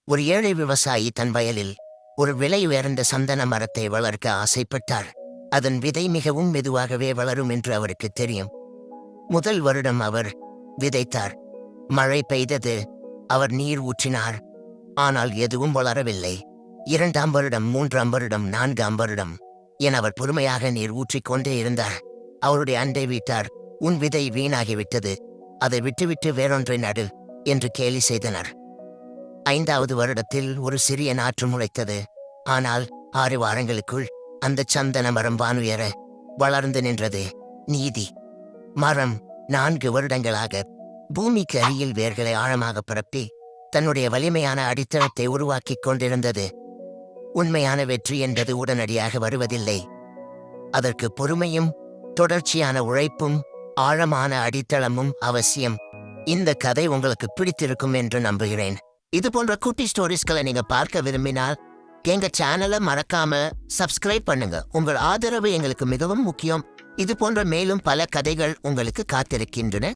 ஒரு ஏழை விவசாயி தன் வயலில் ஒரு விலை உயர்ந்த சந்தன மரத்தை வளர்க்க ஆசைப்பட்டார். அதன் விதை மிகவும் மெதுவாகவே வளரும் என்று அவருக்கு தெரியும். முதல் வருடம் அவர் விதைத்தார். மழை பெய்தது. அவர் நீர் ஊற்றினார். ஆனால் எதுவும் வளரவில்லை. 2ஆம் வருடம், 3ஆம் வருடம், 4ஆம் வருடம் என அவர் பொறுமையாக நீர் ஊற்றிக்கொண்டே இருந்தார். அவருடைய அண்டை வீட்டார், உன் விதை வீணாகிவிட்டது, அதை விட்டுவிட்டு வேறொன்றை நடு என்று கேலி செய்தனர். 5வது வருடத்தில் ஒரு சிறிய நாற்று முளைத்தது. ஆனால் 6 வாரங்களுக்குள் அந்த சந்தன மரம் வானுயர வளர்ந்து நின்றது. நீதி. மரம் 4 வருடங்களாக பூமிக்கு அடியில் வேர்களை ஆழமாக பரப்பி தன்னுடைய வலிமையான அடித்தளத்தை உருவாக்கிக் கொண்டிருந்தது. உண்மையான வெற்றி என்பது உடனடியாக வருவதில்லை. அதற்கு பொறுமையும் தொடர்ச்சியான உழைப்பும் ஆழமான அடித்தளமும் அவசியம். இந்த கதை உங்களுக்கு பிடித்திருக்கும் என்று நம்புகிறேன். இது போன்ற குட்டி ஸ்டோரிஸ்களை நீங்க பார்க்க விரும்பினால் எங்க சேனலை மறக்காம சப்ஸ்கிரைப் பண்ணுங்க. உங்கள் ஆதரவு எங்களுக்கு மிகவும் முக்கியம். இது போன்ற மேலும் பல கதைகள் உங்களுக்கு காத்திருக்கின்றன.